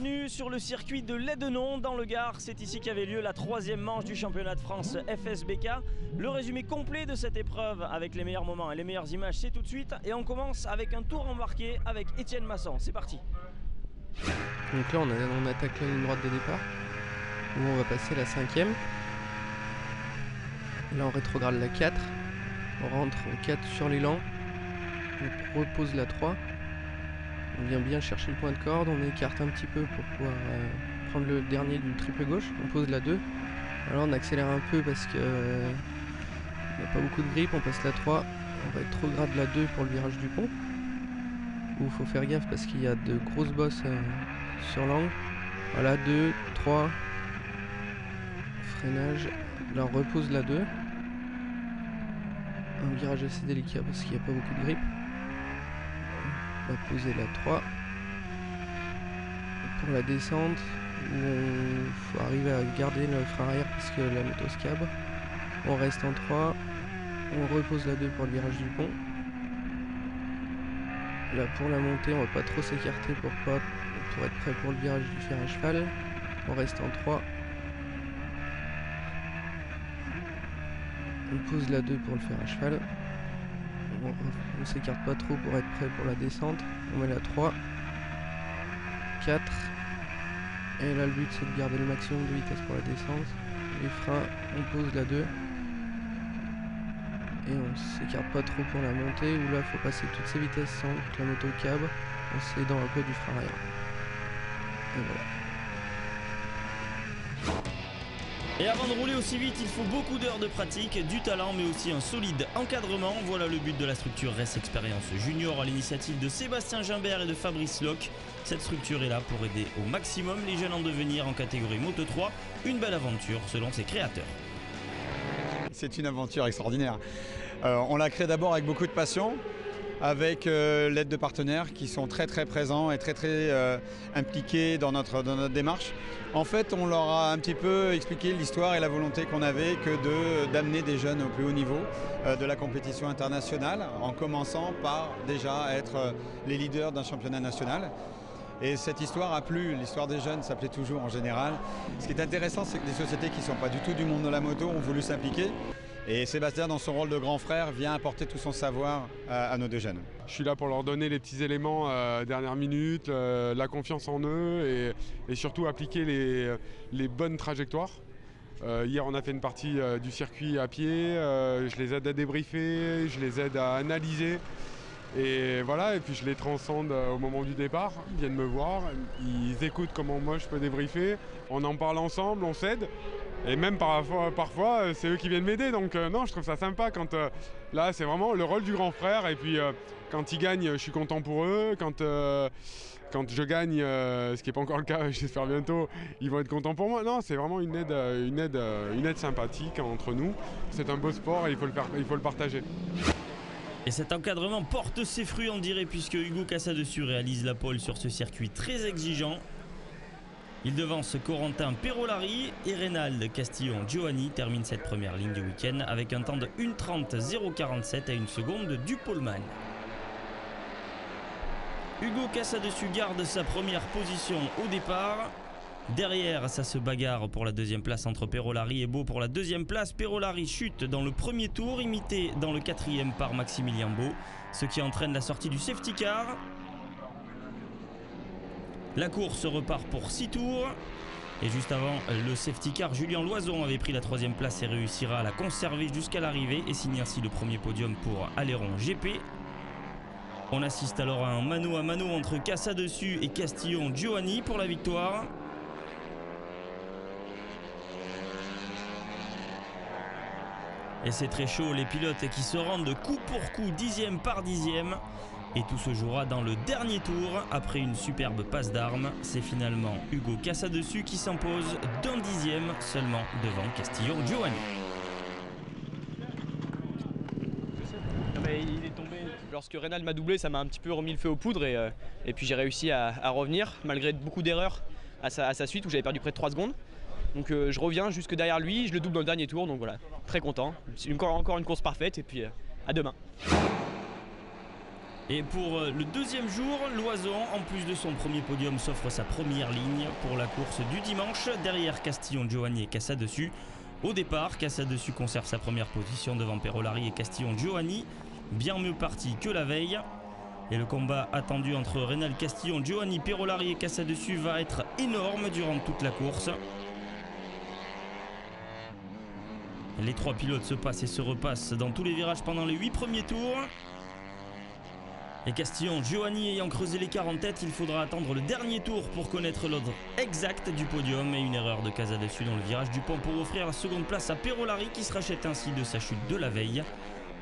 bienvenue sur le circuit de Lédenon dans le Gard. C'est ici qu'avait lieu la 3e manche du championnat de France FSBK. Le résumé complet de cette épreuve avec les meilleurs moments et les meilleures images, c'est tout de suite. Et on commence avec un tour embarqué avec Étienne Masson. C'est parti. Donc là on attaque la ligne droite de départ, où on va passer la 5e. Là on rétrograde la 4, on rentre en 4 sur l'élan, on repose la 3. On vient bien chercher le point de corde, on écarte un petit peu pour pouvoir prendre le dernier du triple gauche, on pose la 2. Alors on accélère un peu parce que il n'y a pas beaucoup de grip, on passe la 3, on rétrograde la 2 pour le virage du pont. Où il faut faire gaffe parce qu'il y a de grosses bosses sur l'angle. Voilà, 2, 3, freinage, là on repose la 2. Un virage assez délicat parce qu'il n'y a pas beaucoup de grip. On va poser la 3. Et pour la descente, où il faut arriver à garder le frein arrière parce que la moto se cabre. On reste en 3. On repose la 2 pour le virage du pont. Là pour la montée, on va pas trop s'écarter pour être prêt pour le virage du fer à cheval. On reste en 3. On pose la 2 pour le fer à cheval. On s'écarte pas trop pour être prêt pour la descente. On met la 3, 4. Et là le but c'est de garder le maximum de vitesse pour la descente. Les freins, on pose la 2. Et on s'écarte pas trop pour la montée, où là il faut passer toutes ces vitesses sans que la moto cabre, en s'aidant un peu du frein arrière. Et voilà. Et avant de rouler aussi vite, il faut beaucoup d'heures de pratique, du talent mais aussi un solide encadrement. Voilà le but de la structure Race Experience Junior à l'initiative de Sébastien Gimbert et de Fabrice Locke. Cette structure est là pour aider au maximum les jeunes en devenir en catégorie Moto 3. Une belle aventure selon ses créateurs. C'est une aventure extraordinaire. On l'a créée d'abord avec beaucoup de passion, avec l'aide de partenaires qui sont très présents et très impliqués dans notre démarche. En fait, on leur a un petit peu expliqué l'histoire et la volonté qu'on avait que d'amener des jeunes au plus haut niveau de la compétition internationale, en commençant par déjà être les leaders d'un championnat national. Et cette histoire a plu, l'histoire des jeunes, ça plaît toujours en général. Ce qui est intéressant, c'est que des sociétés qui ne sont pas du tout du monde de la moto ont voulu s'impliquer. Et Sébastien, dans son rôle de grand frère, vient apporter tout son savoir à nos deux jeunes. Je suis là pour leur donner les petits éléments dernière minute, la confiance en eux et surtout appliquer les bonnes trajectoires. Hier, on a fait une partie du circuit à pied, je les aide à débriefer, je les aide à analyser. Et voilà, et puis je les transcende au moment du départ, ils viennent me voir, ils écoutent comment moi je peux débriefer, on en parle ensemble, on s'aide. Et même parfois c'est eux qui viennent m'aider, donc non, je trouve ça sympa quand là c'est vraiment le rôle du grand frère. Et puis quand ils gagnent, je suis content pour eux, quand je gagne, ce qui n'est pas encore le cas, j'espère bientôt, ils vont être contents pour moi. Non, c'est vraiment une aide sympathique entre nous. C'est un beau sport et il faut le partager. Et cet encadrement porte ses fruits, on dirait, puisque Hugo Casadessus réalise la pole sur ce circuit très exigeant. Il devance Corentin Perolari et Reynald Castillon Giovanni termine cette première ligne du week-end avec un temps de 1:30.047 à 1 seconde du poleman. Hugo Casadessus garde sa première position au départ. Derrière, ça se bagarre pour la 2e place entre Perolari et Beau pour la 2e place. Perolari chute dans le premier tour, imité dans le 4e par Maximilien Beau, ce qui entraîne la sortie du safety car. La course repart pour 6 tours. Et juste avant le safety car, Julien Loison avait pris la 3e place et réussira à la conserver jusqu'à l'arrivée et signe ainsi le premier podium pour Aléron GP. On assiste alors à un mano à mano entre Casadessus et Castillon Giovanni pour la victoire. Et c'est très chaud, les pilotes qui se rendent coup pour coup, 10e par 10e. Et tout se jouera dans le dernier tour. Après une superbe passe d'armes, c'est finalement Hugo Casadessus qui s'impose d'un 10e seulement devant Castillon Giovanni. Il est tombé. Lorsque Reynald m'a doublé, ça m'a un petit peu remis le feu aux poudres et puis j'ai réussi à revenir malgré beaucoup d'erreurs à sa suite où j'avais perdu près de 3 secondes. Donc je reviens jusque derrière lui, je le double dans le dernier tour, donc voilà, très content. C'est encore une course parfaite et puis à demain. Et pour le deuxième jour, Loison, en plus de son premier podium, s'offre sa première ligne pour la course du dimanche, derrière Castillon Giovanni et Casadessus. Au départ, Casadessus conserve sa première position devant Perolari et Castillon Giovanni, bien mieux parti que la veille. Et le combat attendu entre Reynal Castillon, Giovanni, Perolari et Casadessus va être énorme durant toute la course. Les trois pilotes se passent et se repassent dans tous les virages pendant les 8 premiers tours. Et Castillon Giovanni ayant creusé l'écart en tête, il faudra attendre le dernier tour pour connaître l'ordre exact du podium et une erreur de Casadessus dans le virage du pont pour offrir la seconde place à Perolari qui se rachète ainsi de sa chute de la veille.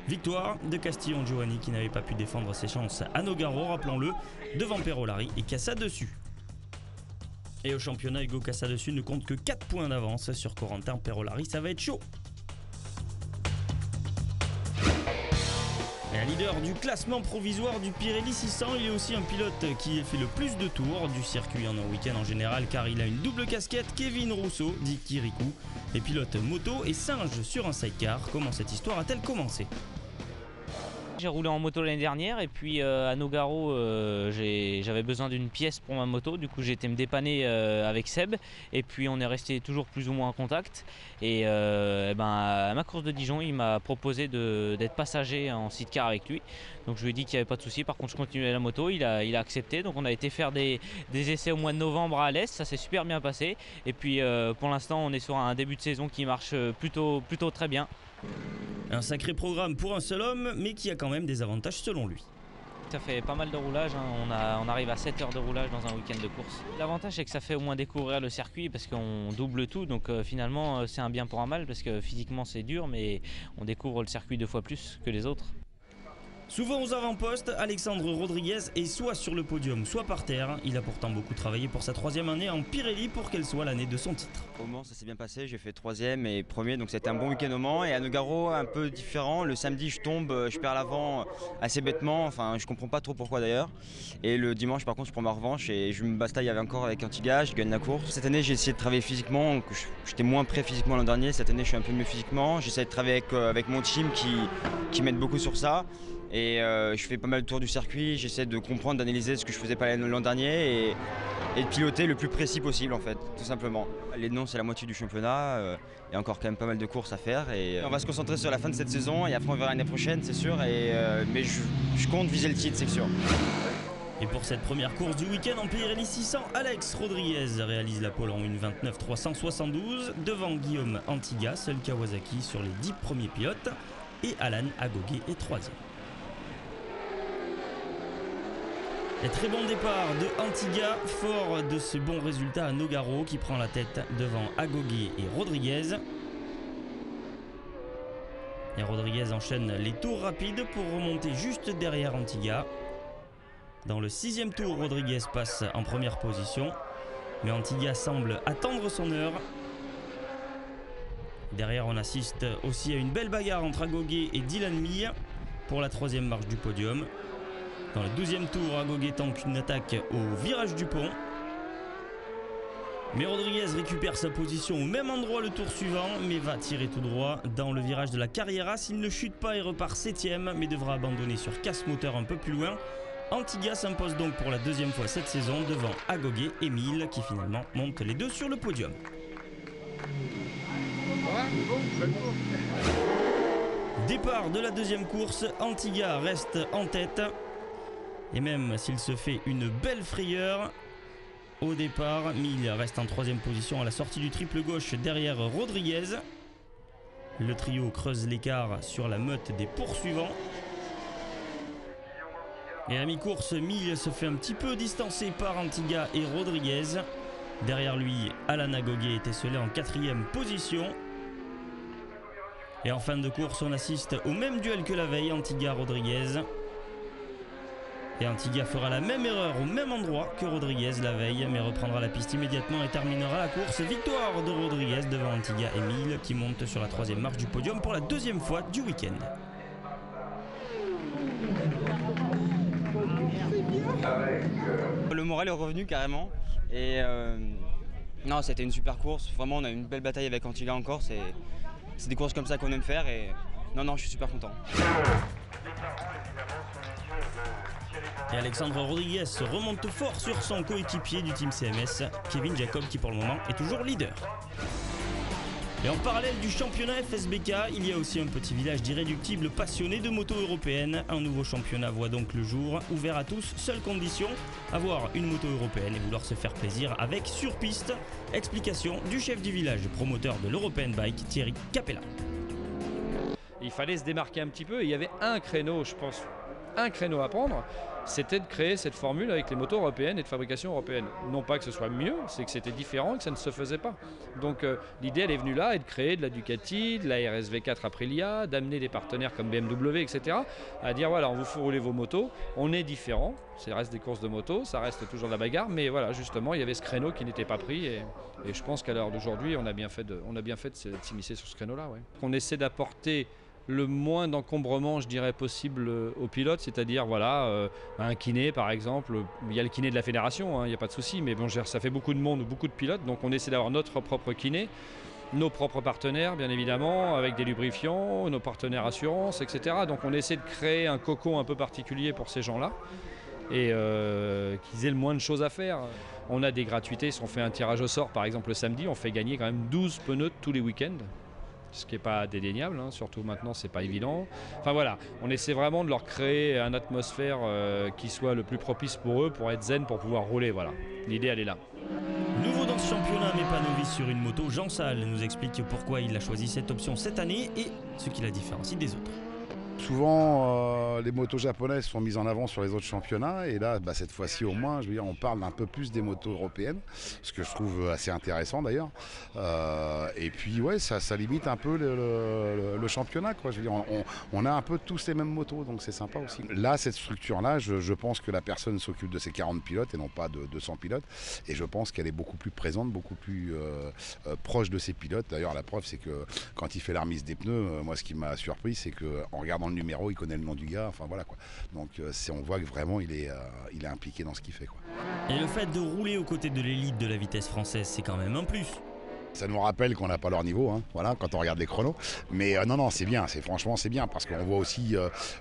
Victoire de Castillon Giovanni qui n'avait pas pu défendre ses chances à Nogaro, rappelons-le, devant Perolari et Casadessus. Et au championnat, Hugo Casadessus ne compte que 4 points d'avance sur Corentin Perolari, ça va être chaud. Et leader du classement provisoire du Pirelli 600, il est aussi un pilote qui a fait le plus de tours du circuit en un week-end en général car il a une double casquette. Kevin Rousseau, dit Kirikou, est pilote moto et singe sur un sidecar. Comment cette histoire a-t-elle commencé ? J'ai roulé en moto l'année dernière et puis à Nogaro j'avais besoin d'une pièce pour ma moto, du coup j'ai été me dépanner avec Seb et puis on est resté toujours plus ou moins en contact et à ma course de Dijon il m'a proposé d'être passager en sidecar avec lui, donc je lui ai dit qu'il n'y avait pas de souci. Par contre je continuais la moto, il a accepté, donc on a été faire des essais au mois de novembre à l'Est, ça s'est super bien passé et puis pour l'instant on est sur un début de saison qui marche plutôt très bien. Un sacré programme pour un seul homme, mais qui a quand même des avantages selon lui. Ça fait pas mal de roulage, hein. On arrive à 7 heures de roulage dans un week-end de course. L'avantage c'est que ça fait au moins découvrir le circuit parce qu'on double tout, donc finalement c'est un bien pour un mal parce que physiquement c'est dur, mais on découvre le circuit 2 fois plus que les autres. Souvent aux avant-postes, Alexandre Rodriguez est soit sur le podium, soit par terre. Il a pourtant beaucoup travaillé pour sa 3e année en Pirelli pour qu'elle soit l'année de son titre. Au Mans, ça s'est bien passé, j'ai fait 3e et 1er, donc c'était un bon week-end au Mans. Et à Nogaro, un peu différent. Le samedi, je tombe, je perds l'avant assez bêtement, enfin je comprends pas trop pourquoi d'ailleurs. Et le dimanche, par contre, je prends ma revanche et je me bastaille encore avec Antiga, je gagne la course. Cette année, j'ai essayé de travailler physiquement, j'étais moins prêt physiquement l'an dernier. Cette année, je suis un peu mieux physiquement. J'essaie de travailler avec mon team qui m'aide beaucoup sur ça. Et je fais pas mal de tours du circuit, j'essaie de comprendre, d'analyser ce que je faisais pas l'an dernier et de piloter le plus précis possible en fait, tout simplement. Les noms c'est la moitié du championnat, il y a encore quand même pas mal de courses à faire et on va se concentrer sur la fin de cette saison et après on verra l'année prochaine c'est sûr, mais je compte viser le titre c'est sûr. Et pour cette première course du week-end en Pirelli 600, Alex Rodriguez réalise la pole en 1:29.372 devant Guillaume Antiga, seul Kawasaki sur les 10 premiers pilotes, et Alan Agogé est 3e. Et très bon départ de Antiga, fort de ce bon résultat à Nogaro qui prend la tête devant Agogé et Rodriguez. Et Rodriguez enchaîne les tours rapides pour remonter juste derrière Antiga. Dans le 6e tour, Rodriguez passe en première position, mais Antiga semble attendre son heure. Derrière, on assiste aussi à une belle bagarre entre Agogé et Dylan Mille pour la 3e marche du podium. Dans le 12e tour, Agogé tente une attaque au virage du pont. Mais Rodriguez récupère sa position au même endroit le tour suivant, mais va tirer tout droit dans le virage de la Carriera. S'il ne chute pas, il repart 7e, mais devra abandonner sur casse moteur un peu plus loin. Antiga s'impose donc pour la 2e fois cette saison devant Agogé et Mille qui finalement montent les deux sur le podium. Départ de la 2e course, Antiga reste en tête. Et même s'il se fait une belle frayeur au départ, Mille reste en 3e position à la sortie du triple gauche derrière Rodriguez. Le trio creuse l'écart sur la meute des poursuivants. Et à mi-course, Mille se fait un petit peu distancer par Antiga et Rodriguez. Derrière lui, Alan Agogé est esselé en 4e position. Et en fin de course, on assiste au même duel que la veille, Antiga-Rodriguez. Et Antiga fera la même erreur au même endroit que Rodriguez la veille, mais reprendra la piste immédiatement et terminera la course. Victoire de Rodriguez devant Antiga et Mille qui monte sur la 3e marche du podium pour la 2e fois du week-end. Le moral est revenu carrément et non, c'était une super course, vraiment on a eu une belle bataille avec Antiga encore, c'est des courses comme ça qu'on aime faire et non, je suis super content. Et Alexandre Rodriguez remonte fort sur son coéquipier du team CMS, Kevin Jacob, qui pour le moment est toujours leader. Et en parallèle du championnat FSBK, il y a aussi un petit village d'irréductibles passionnés de moto européenne. Un nouveau championnat voit donc le jour, ouvert à tous, seule condition, avoir une moto européenne et vouloir se faire plaisir avec sur piste. Explication du chef du village, promoteur de l'European Bike, Thierry Capella. Il fallait se démarquer un petit peu et il y avait un créneau, je pense, un créneau à prendre, c'était de créer cette formule avec les motos européennes et de fabrication européenne. Non pas que ce soit mieux, c'est que c'était différent et que ça ne se faisait pas. Donc l'idée elle est venue là et de créer de la Ducati, de la RSV4 Aprilia, d'amener des partenaires comme BMW, etc. à dire voilà, on vous fait rouler vos motos, on est différent, ça reste des courses de moto, ça reste toujours de la bagarre, mais voilà, justement il y avait ce créneau qui n'était pas pris et je pense qu'à l'heure d'aujourd'hui on a bien fait de s'immiscer sur ce créneau-là. Ouais. On essaie d'apporter le moins d'encombrement, je dirais, possible aux pilotes, c'est-à-dire voilà, un kiné par exemple, il y a le kiné de la fédération, hein, il n'y a pas de souci, mais bon, ça fait beaucoup de monde, beaucoup de pilotes, donc on essaie d'avoir notre propre kiné, nos propres partenaires bien évidemment, avec des lubrifiants, nos partenaires assurances, etc. Donc on essaie de créer un cocon un peu particulier pour ces gens-là et qu'ils aient le moins de choses à faire. On a des gratuités, si on fait un tirage au sort par exemple le samedi, on fait gagner quand même 12 pneus tous les week-ends. Ce qui n'est pas dédaignable, hein, surtout maintenant c'est pas évident. Enfin voilà, on essaie vraiment de leur créer une atmosphère qui soit le plus propice pour eux, pour être zen, pour pouvoir rouler, voilà. L'idée elle est là. Nouveau dans ce championnat mais pas novice sur une moto, Jean Salle nous explique pourquoi il a choisi cette option cette année et ce qui la différencie des autres. Souvent, les motos japonaises sont mises en avant sur les autres championnats et là, cette fois-ci au moins, je veux dire, on parle un peu plus des motos européennes, ce que je trouve assez intéressant d'ailleurs. Et puis, ouais, ça limite un peu le championnat, quoi. Je veux dire, on a un peu tous les mêmes motos, donc c'est sympa aussi. Là, cette structure-là, je pense que la personne s'occupe de ces 40 pilotes et non pas de 200 pilotes. Et je pense qu'elle est beaucoup plus présente, beaucoup plus proche de ses pilotes. D'ailleurs, la preuve, c'est que quand il fait la remise des pneus, moi, ce qui m'a surpris, c'est qu'en regardant le numéro, il connaît le nom du gars, enfin voilà quoi. Donc on voit que vraiment il est impliqué dans ce qu'il fait, quoi. Et le fait de rouler aux côtés de l'élite de la vitesse française, c'est quand même un plus. Ça nous rappelle qu'on n'a pas leur niveau, hein, voilà, quand on regarde les chronos. Mais non, c'est bien, franchement c'est bien, parce qu'on voit aussi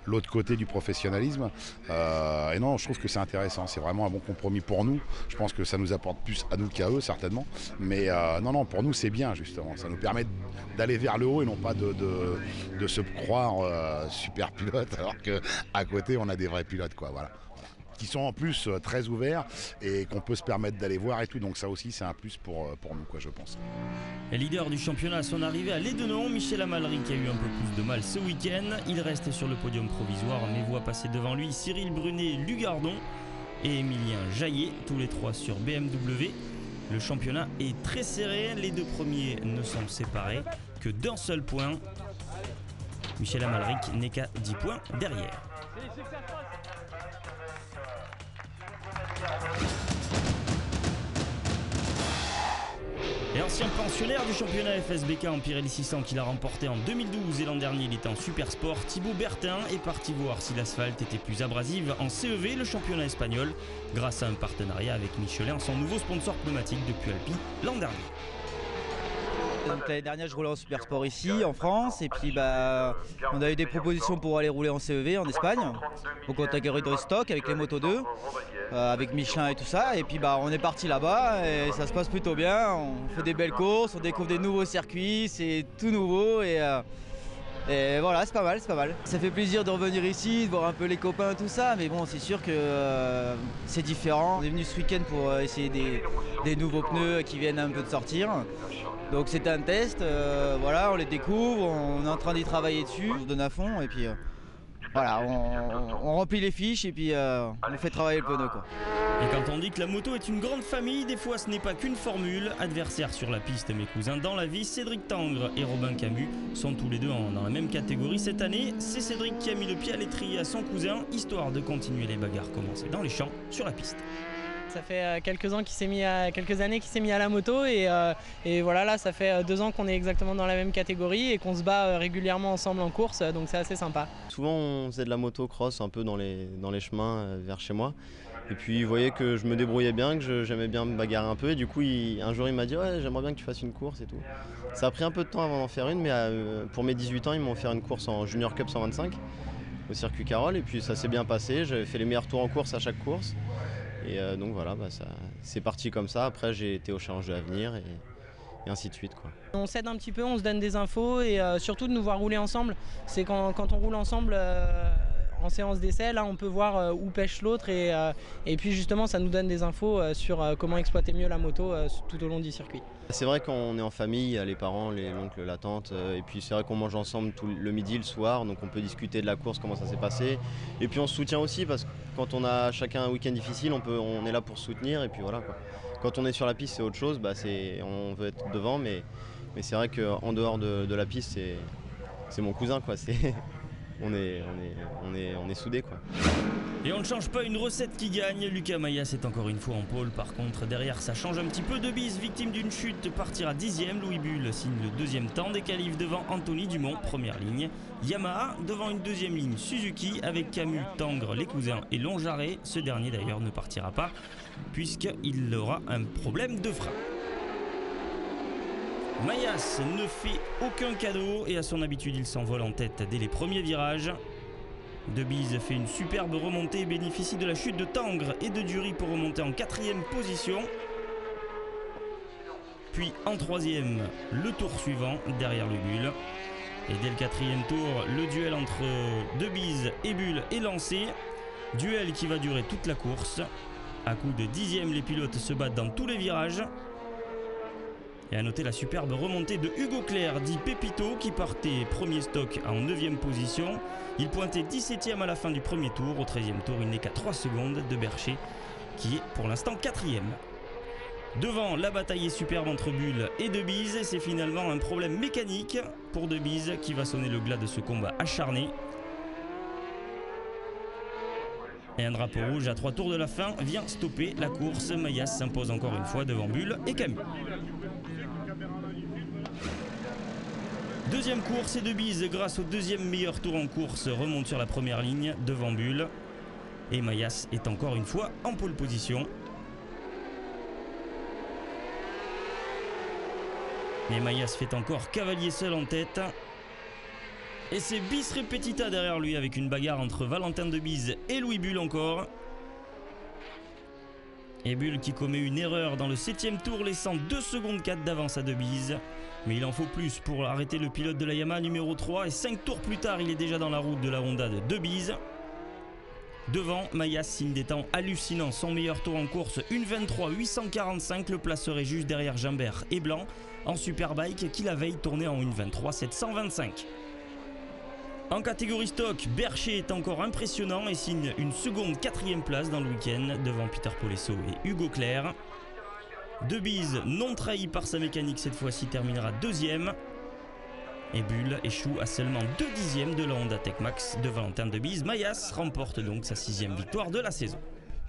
l'autre côté du professionnalisme. Et non, je trouve que c'est intéressant, c'est vraiment un bon compromis pour nous. Je pense que ça nous apporte plus à nous qu'à eux, certainement. Mais non, pour nous c'est bien, justement. Ça nous permet d'aller vers le haut et non pas de se croire super pilote, alors qu'à côté on a des vrais pilotes, quoi, voilà. Qui sont en plus très ouverts et qu'on peut se permettre d'aller voir et tout, donc ça aussi c'est un plus pour nous, quoi, je pense. Et leader du championnat à son arrivée à Lédenon, Michel Amalry qui a eu un peu plus de mal ce week-end. Il reste sur le podium provisoire mais voit passer devant lui Cyril Brunet-Lugardon et Emilien Jaillet, tous les trois sur BMW. Le championnat est très serré, les deux premiers ne sont séparés que d'un seul point. Michel Amalry n'est qu'à 10 points derrière. Et ancien pensionnaire du championnat FSBK en Pirelli 600 qu'il a remporté en 2012 et l'an dernier il était en Super Sport, Thibaut Bertin est parti voir si l'asphalte était plus abrasive en CEV, le championnat espagnol, grâce à un partenariat avec Michelin, son nouveau sponsor pneumatique depuis Alpi l'an dernier. Donc l'année dernière je roulais en Super Sport ici en France et puis on a eu des propositions pour aller rouler en CEV en Espagne au catégorie de stock avec les Moto 2 avec Michelin et tout ça et puis on est parti là-bas et ça se passe plutôt bien, on fait des belles courses, on découvre des nouveaux circuits, c'est tout nouveau et voilà, c'est pas mal, c'est pas mal. Ça fait plaisir de revenir ici, de voir un peu les copains, tout ça, mais bon, c'est sûr que c'est différent. On est venu ce week-end pour essayer des nouveaux pneus qui viennent un peu de sortir. Donc c'était un test, voilà, on les découvre, on est en train d'y travailler dessus, on se donne à fond et puis voilà, on remplit les fiches et puis on fait travailler le pneu, quoi. Et quand on dit que la moto est une grande famille, des fois ce n'est pas qu'une formule. Adversaires sur la piste, mes cousins dans la vie, Cédric Tangre et Robin Camus sont tous les deux dans la même catégorie cette année. C'est Cédric qui a mis le pied à l'étrier à son cousin, histoire de continuer les bagarres commencées dans les champs sur la piste. Ça fait quelques années qu'il s'est mis à la moto et voilà, là ça fait 2 ans qu'on est exactement dans la même catégorie et qu'on se bat régulièrement ensemble en course, donc c'est assez sympa. Souvent on faisait de la motocross un peu dans les chemins vers chez moi et puis il voyait que je me débrouillais bien, que j'aimais bien me bagarrer un peu et du coup un jour il m'a dit ouais, j'aimerais bien que tu fasses une course et tout. Ça a pris un peu de temps avant d'en faire une mais pour mes 18 ans ils m'ont offert une course en Junior Cup 125. au circuit Carole. Et puis ça s'est bien passé, j'avais fait les meilleurs tours en course à chaque course. Et donc voilà, c'est parti comme ça. Après j'ai été au Challenge de l'Avenir et ainsi de suite, quoi. On s'aide un petit peu, on se donne des infos et surtout de nous voir rouler ensemble. C'est quand on roule ensemble en séance d'essai, là on peut voir où pêche l'autre et puis justement ça nous donne des infos sur comment exploiter mieux la moto tout au long du circuit. C'est vrai qu'on est en famille, les parents, l'oncle, la tante, et puis c'est vrai qu'on mange ensemble le midi, le soir, donc on peut discuter de la course, comment ça s'est passé. Et puis on se soutient aussi parce que quand on a chacun un week-end difficile, on est là pour se soutenir et puis voilà, quoi. Quand on est sur la piste c'est autre chose, on veut être devant, mais c'est vrai qu'en dehors de la piste c'est mon cousin, quoi. On est soudés, quoi. Et on ne change pas une recette qui gagne. Lucas Mayas est encore une fois en pôle. Par contre, derrière, ça change un petit peu. De Bise, victime d'une chute, partira 10e. Louis Bull signe le deuxième temps des qualifs devant Anthony Dumont, première ligne. Yamaha devant une deuxième ligne Suzuki avec Camus, Tangres, les cousins et Longjarret. Ce dernier d'ailleurs ne partira pas puisqu'il aura un problème de frein. Mayas ne fait aucun cadeau et à son habitude il s'envole en tête dès les premiers virages. De Bise fait une superbe remontée et bénéficie de la chute de Tangres et de Dury pour remonter en 4e position. Puis en 3e, le tour suivant derrière le Bull. Et dès le 4e tour, le duel entre De Bise et Bull est lancé. Duel qui va durer toute la course. À coup de 10e, les pilotes se battent dans tous les virages. Et à noter la superbe remontée de Hugo Claire, dit Pépito, qui partait premier stock en 9e position. Il pointait 17e à la fin du premier tour. Au 13e tour, il n'est qu'à 3 secondes de Bercher, qui est pour l'instant 4e. Devant, la bataille est superbe entre Bull et De Bise. C'est finalement un problème mécanique pour De Bise, qui va sonner le glas de ce combat acharné. Et un drapeau rouge à 3 tours de la fin vient stopper la course. Mayas s'impose encore une fois devant Bull et Camus. Deuxième course et De Bise, grâce au deuxième meilleur tour en course, remonte sur la première ligne devant Bull. Et Mayas est encore une fois en pole position. Et Mayas fait encore cavalier seul en tête. Et c'est bis repetita derrière lui avec une bagarre entre Valentin De Bise et Louis Bull encore. Et Bull qui commet une erreur dans le 7e tour, laissant 2 secondes 4 d'avance à De Bise. Mais il en faut plus pour arrêter le pilote de la Yamaha numéro 3. Et 5 tours plus tard, il est déjà dans la route de la Honda de De Bise. Devant, Mayas signe des temps hallucinants. Son meilleur tour en course, 1:23.845, le placerait juste derrière Gimbert et Blanc en Superbike qui la veille tournait en 1:23.725. En catégorie stock, Bercher est encore impressionnant et signe une seconde 4e place dans le week-end devant Peter Polesso et Hugo Claire. De Bise, non trahi par sa mécanique cette fois-ci, terminera 2e. Et Bull échoue à seulement 2 dixièmes de la Honda Tech Max de Valentin De Bise. Mayas remporte donc sa 6e victoire de la saison.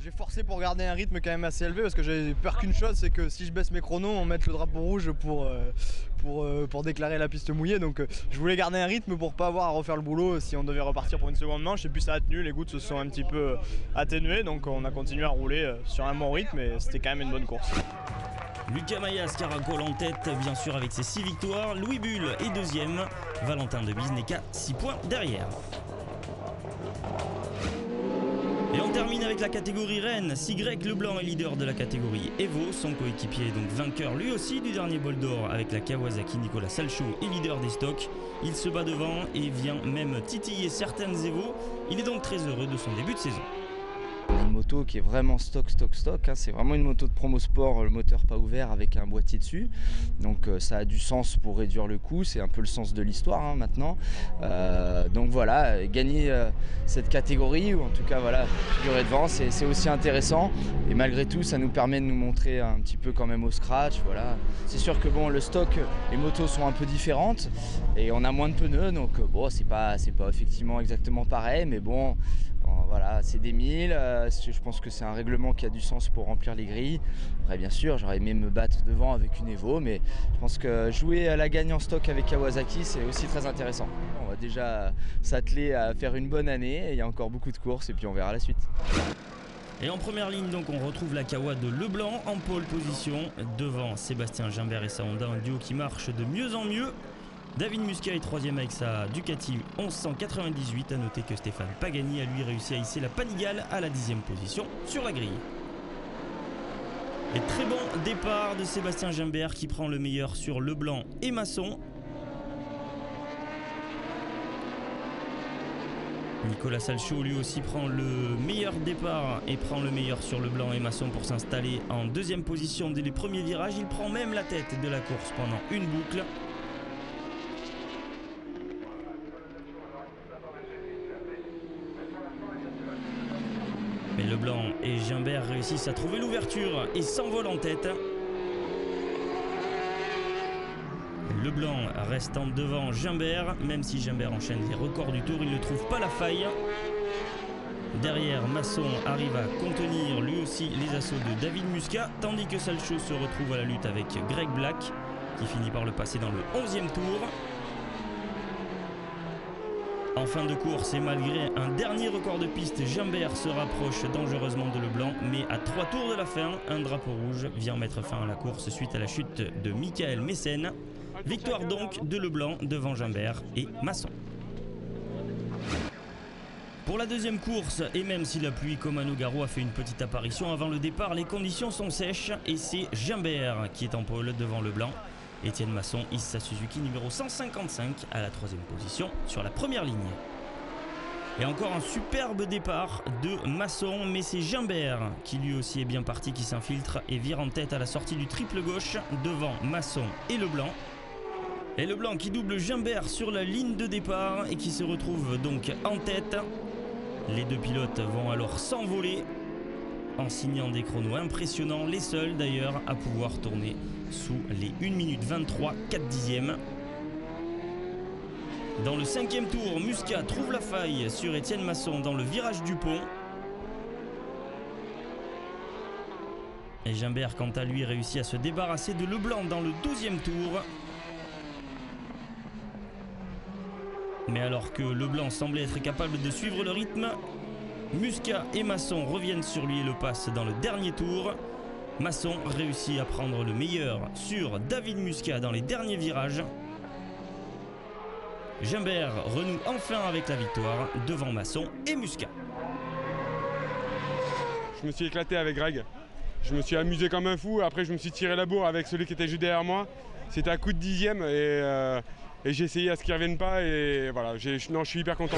J'ai forcé pour garder un rythme quand même assez élevé parce que j'ai peur qu'une chose, c'est que si je baisse mes chronos, on mette le drapeau rouge pour déclarer la piste mouillée. Donc je voulais garder un rythme pour pas avoir à refaire le boulot si on devait repartir pour une seconde manche. Et puis ça a tenu, les gouttes se sont un petit peu atténuées, donc on a continué à rouler sur un bon rythme et c'était quand même une bonne course. Lucas Mayas caracole en tête, bien sûr, avec ses 6 victoires. Louis Bull est 2e. Valentin De Bise n'est qu'à 6 points derrière. Et on termine avec la catégorie Rennes. Greg Leblanc est leader de la catégorie Evo. Son coéquipier est donc vainqueur lui aussi du dernier bol d'or avec la Kawasaki. Nicolas Salchaud est leader des stocks. Il se bat devant et vient même titiller certaines Evo. Il est donc très heureux de son début de saison. Une moto qui est vraiment stock, hein. C'est vraiment une moto de promo sport, le moteur pas ouvert avec un boîtier dessus, donc ça a du sens pour réduire le coût, c'est un peu le sens de l'histoire, hein, maintenant. Donc voilà, gagner cette catégorie, ou en tout cas voilà, figurer devant, c'est aussi intéressant, et malgré tout ça nous permet de nous montrer un petit peu quand même au scratch, voilà. C'est sûr que bon, le stock, les motos sont un peu différentes et on a moins de pneus, donc bon, c'est pas effectivement exactement pareil, mais bon, voilà, c'est des 1000, je pense que c'est un règlement qui a du sens pour remplir les grilles. Après bien sûr, j'aurais aimé me battre devant avec une Evo, mais je pense que jouer à la gagne en stock avec Kawasaki, c'est aussi très intéressant. On va déjà s'atteler à faire une bonne année, il y a encore beaucoup de courses et puis on verra la suite. Et en première ligne, donc, on retrouve la Kawa de Leblanc en pole position devant Sébastien Gimbert et sa Honda, un duo qui marche de mieux en mieux. David Muscat est 3e avec sa Ducati 1198. A noter que Stéphane Pagani a lui réussi à hisser la Panigale à la 10e position sur la grille. Et très bon départ de Sébastien Gimbert qui prend le meilleur sur Leblanc et Masson. Nicolas Salchaud lui aussi prend le meilleur départ et prend le meilleur sur Leblanc et Masson pour s'installer en 2e position dès les premiers virages. Il prend même la tête de la course pendant une boucle. Mais Leblanc et Gimbert réussissent à trouver l'ouverture et s'envolent en tête. Leblanc restant devant Gimbert, même si Gimbert enchaîne les records du tour, il ne trouve pas la faille. Derrière, Masson arrive à contenir lui aussi les assauts de David Muscat, tandis que Salchaud se retrouve à la lutte avec Greg Black, qui finit par le passer dans le 11e tour. En fin de course et malgré un dernier record de piste, Gimbert se rapproche dangereusement de Leblanc, mais à 3 tours de la fin, un drapeau rouge vient mettre fin à la course suite à la chute de Michael Messen. Victoire donc de Leblanc devant Gimbert et Masson. Pour la 2e course, et même si la pluie comme à Nogaro a fait une petite apparition avant le départ, les conditions sont sèches et c'est Gimbert qui est en pôle devant Leblanc. Étienne Masson hisse sa Suzuki numéro 155 à la 3e position sur la première ligne. Et encore un superbe départ de Masson, mais c'est Gimbert qui lui aussi est bien parti, qui s'infiltre et vire en tête à la sortie du triple gauche devant Masson et Leblanc. Et Leblanc qui double Gimbert sur la ligne de départ et qui se retrouve donc en tête. Les deux pilotes vont alors s'envoler en signant des chronos impressionnants, les seuls d'ailleurs à pouvoir tourner sous les 1 minute 23, 4 dixièmes. Dans le 5e tour, Muscat trouve la faille sur Étienne Masson dans le virage du pont. Et Gimbert, quant à lui, réussit à se débarrasser de Leblanc dans le 12e tour. Mais alors que Leblanc semblait être capable de suivre le rythme, Muscat et Masson reviennent sur lui et le passent dans le dernier tour. Masson réussit à prendre le meilleur sur David Muscat dans les derniers virages. Gimbert renoue enfin avec la victoire devant Masson et Muscat. Je me suis éclaté avec Greg. Je me suis amusé comme un fou. Après, je me suis tiré la bourre avec celui qui était juste derrière moi. C'était à coup de 10e et j'ai essayé à ce qu'il ne revienne pas. Et voilà, je suis hyper content.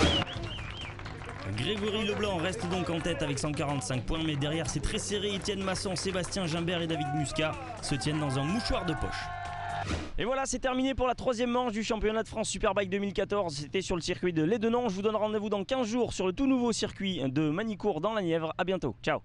Grégory Leblanc reste donc en tête avec 145 points, mais derrière c'est très serré. Étienne Masson, Sébastien Gimbert et David Muscat se tiennent dans un mouchoir de poche. Et voilà, c'est terminé pour la 3e manche du championnat de France Superbike 2014. C'était sur le circuit de Lédenon. Je vous donne rendez-vous dans 15 jours sur le tout nouveau circuit de Manicourt dans la Nièvre. A bientôt, ciao.